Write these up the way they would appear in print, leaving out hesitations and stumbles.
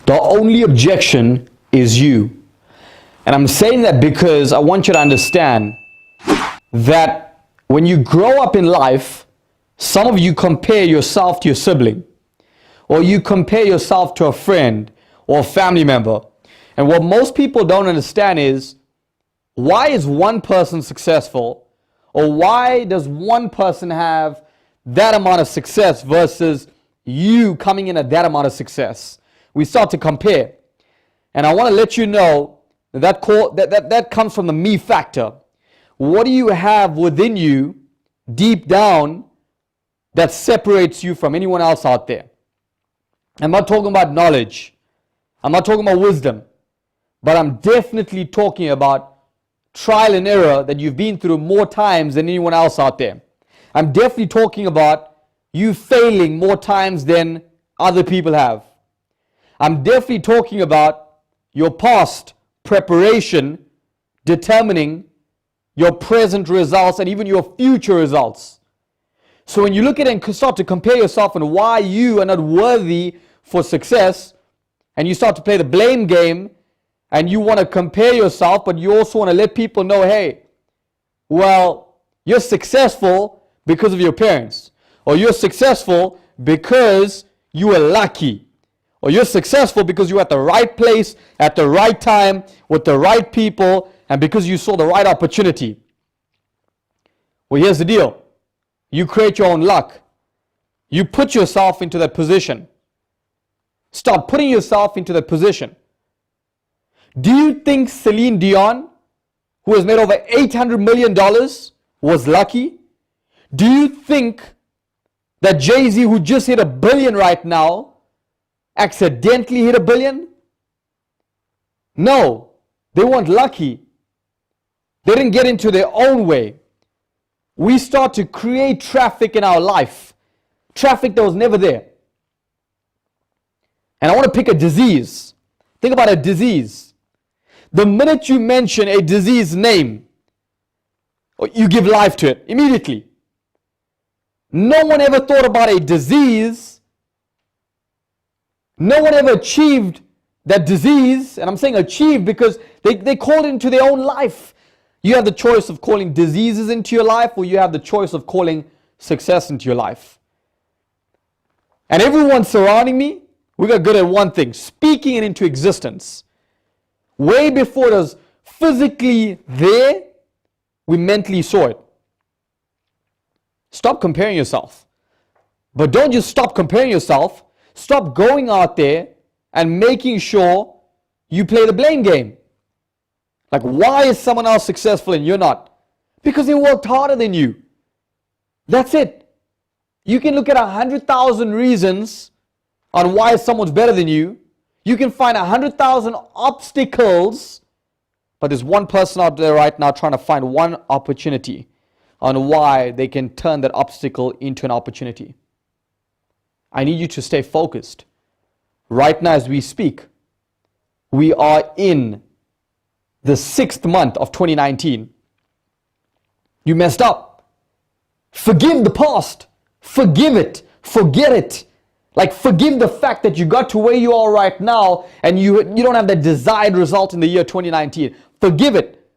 The only objection is you. And I'm saying that because I want you to understand that when you grow up in life, some of you compare yourself to your sibling, or you compare yourself to a friend or a family member. And what most people don't understand is, why is one person successful, or why does one person have that amount of success versus you coming in at that amount of success? We start to compare. And I want to let you know that comes from the me factor. What do you have within you, deep down, that separates you from anyone else out there? I'm not talking about knowledge. I'm not talking about wisdom. But I'm definitely talking about trial and error that you've been through more times than anyone else out there. I'm definitely talking about you failing more times than other people have. I'm definitely talking about your past preparation determining your present results and even your future results. So when you look at it and start to compare yourself and why you are not worthy for success, and you start to play the blame game, and you want to compare yourself, but you also want to let people know, hey, well, you're successful because of your parents, or you're successful because you were lucky, or you're successful because you're at the right place at the right time with the right people, and because you saw the right opportunity. Well, here's the deal. You create your own luck. You put yourself into that position. Start putting yourself into that position. Do you think Celine Dion, who has made over $800 million, was lucky? Do you think that Jay-Z, who just hit $1 billion right now, accidentally hit $1 billion? No, they weren't lucky. They didn't get into their own way. We start to create traffic in our life. Traffic that was never there. And I want to pick a disease. Think about a disease. The minute you mention a disease name, you give life to it immediately. No one ever thought about a disease. No one ever achieved that disease. And I'm saying achieved because they called it into their own life. You have the choice of calling diseases into your life, or you have the choice of calling success into your life. And everyone surrounding me, we got good at one thing: speaking it into existence. Way before it was physically there, we mentally saw it. Stop comparing yourself. But don't just stop comparing yourself. Stop going out there and making sure you play the blame game. Like, why is someone else successful and you're not? Because they worked harder than you. That's it. You can look at 100,000 reasons on why someone's better than you. You can find 100,000 obstacles, but there's one person out there right now trying to find one opportunity on why they can turn that obstacle into an opportunity. I need you to stay focused. Right now as we speak, we are in the 6th month of 2019. You messed up. Forgive the past. Forgive it. Forget it. Like, forgive the fact that you got to where you are right now and you don't have the desired result in the year 2019. Forgive it.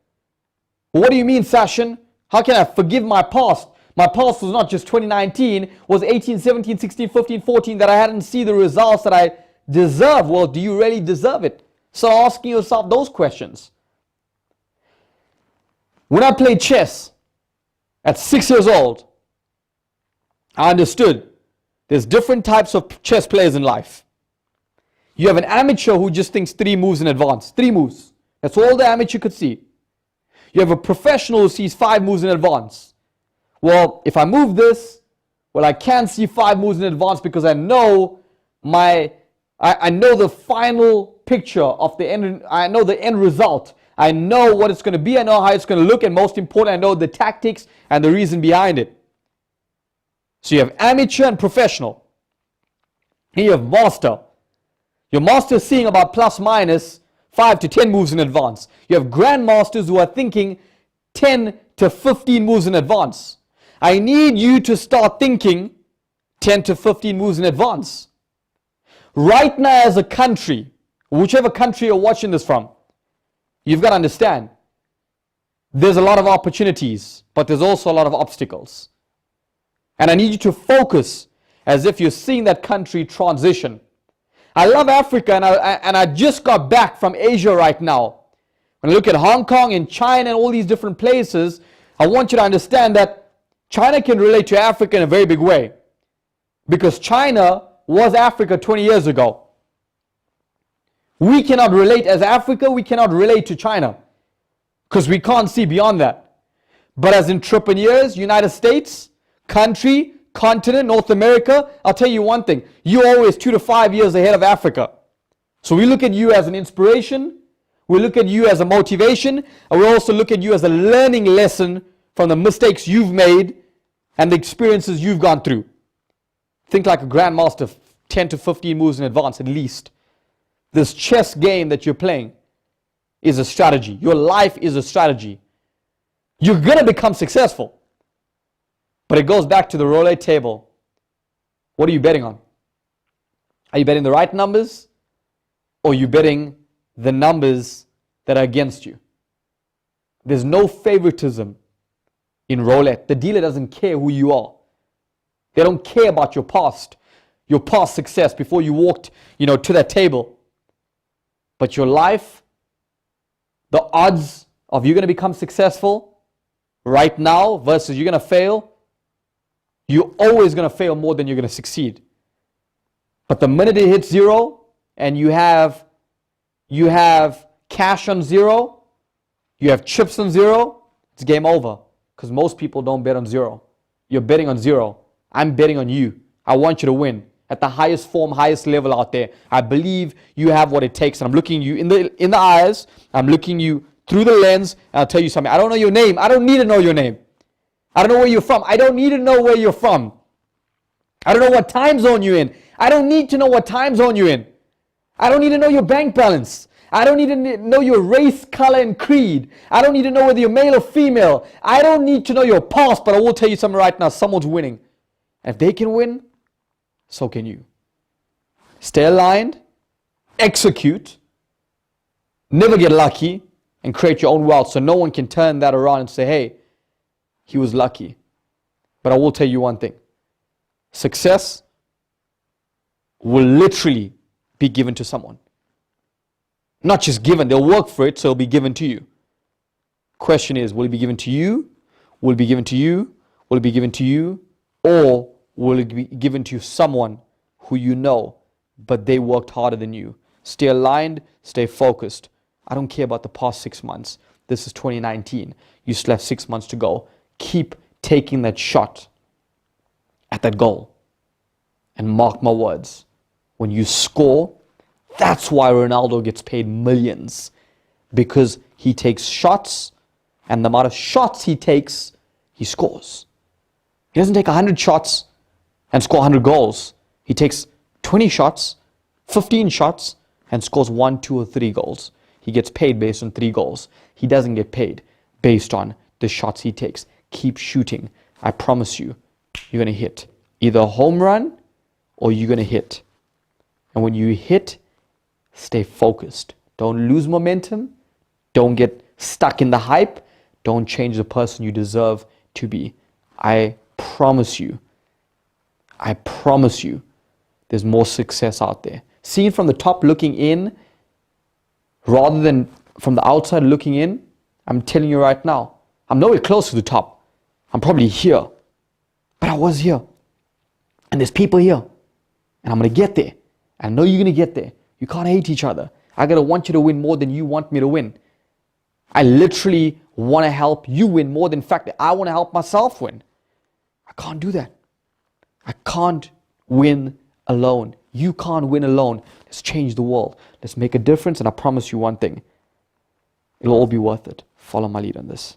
What do you mean, Sashin? How can I forgive my past? My past was not just 2019, was 18, 17, 16, 15, 14 that I hadn't seen the results that I deserve. Well, do you really deserve it? So asking yourself those questions. When I played chess at 6 years old, I understood there's different types of chess players in life. You have an amateur who just thinks 3 moves in advance. 3 moves. That's all the amateur could see. You have a professional who sees 5 moves in advance. Well, if I move this, well, I can't see 5 moves in advance because I know I know the final picture of the end. I know the end result. I know what it's going to be. I know how it's going to look. And most important, I know the tactics and the reason behind it. So you have amateur and professional. Here you have master. Your master is seeing about plus minus 5 to 10 moves in advance. You have grandmasters who are thinking 10 to 15 moves in advance. I need you to start thinking 10 to 15 moves in advance. Right now as a country, whichever country you're watching this from, you've got to understand there's a lot of opportunities, but there's also a lot of obstacles. And I need you to focus as if you're seeing that country transition. I love Africa, and I just got back from Asia right now. When I look at Hong Kong and China and all these different places, I want you to understand that China can relate to Africa in a very big way. Because China was Africa 20 years ago. We cannot relate as Africa, we cannot relate to China. Because we can't see beyond that. But as entrepreneurs, United States, country, continent, North America, I'll tell you one thing. You're always 2 to 5 years ahead of Africa. So we look at you as an inspiration. We look at you as a motivation. And we also look at you as a learning lesson from the mistakes you've made and the experiences you've gone through. Think like a grandmaster, 10 to 15 moves in advance at least. This chess game that you're playing is a strategy. Your life is a strategy. You're going to become successful. But it goes back to the roulette table. What are you betting on? Are you betting the right numbers? Or are you betting the numbers that are against you? There's no favoritism in roulette. The dealer doesn't care who you are. They don't care about your past success before you walked, to that table. But your life, the odds of you going to become successful right now versus you're going to fail, you're always going to fail more than you're going to succeed. But the minute it hits zero and you have cash on zero, you have chips on zero, it's game over. Because most people don't bet on zero. You're betting on zero. I'm betting on you. I want you to win at the highest form, highest level out there. I believe you have what it takes. And I'm looking you in the eyes. I'm looking you through the lens. And I'll tell you something. I don't know your name. I don't need to know your name. I don't know where you're from. I don't need to know where you're from. I don't know what time zone you're in. I don't need to know what time zone you're in. I don't need to know your bank balance. I don't need to know your race, color, and creed. I don't need to know whether you're male or female. I don't need to know your past, but I will tell you something right now. Someone's winning. If they can win, so can you. Stay aligned, execute, never get lucky, and create your own wealth so no one can turn that around and say, hey, he was lucky. But I will tell you one thing. Success will literally be given to someone. Not just given, they'll work for it, so it'll be given to you. Question is, will it be given to you? Will it be given to you? Will it be given to you? Or will it be given to someone who you know, but they worked harder than you? Stay aligned, stay focused. I don't care about the past 6 months. This is 2019. You still have 6 months to go. Keep taking that shot at that goal. And mark my words, when you score, that's why Ronaldo gets paid millions. Because he takes shots, and the amount of shots he takes, he scores. He doesn't take 100 shots and score 100 goals. He takes 20 shots, 15 shots, and scores 1, 2, or 3 goals. He gets paid based on 3 goals. He doesn't get paid based on the shots he takes. Keep shooting. I promise you, you're going to hit either a home run or you're going to hit. And when you hit, stay focused. Don't lose momentum. Don't get stuck in the hype. Don't change the person you deserve to be. I promise you, there's more success out there. Seeing from the top looking in, rather than from the outside looking in, I'm telling you right now, I'm nowhere close to the top. I'm probably here, but I was here. And there's people here, and I'm going to get there. I know you're going to get there. You can't hate each other. I got to want you to win more than you want me to win. I literally want to help you win more than, in fact, I want to help myself win. I can't do that. I can't win alone. You can't win alone. Let's change the world. Let's make a difference, and I promise you one thing. It'll all be worth it. Follow my lead on this.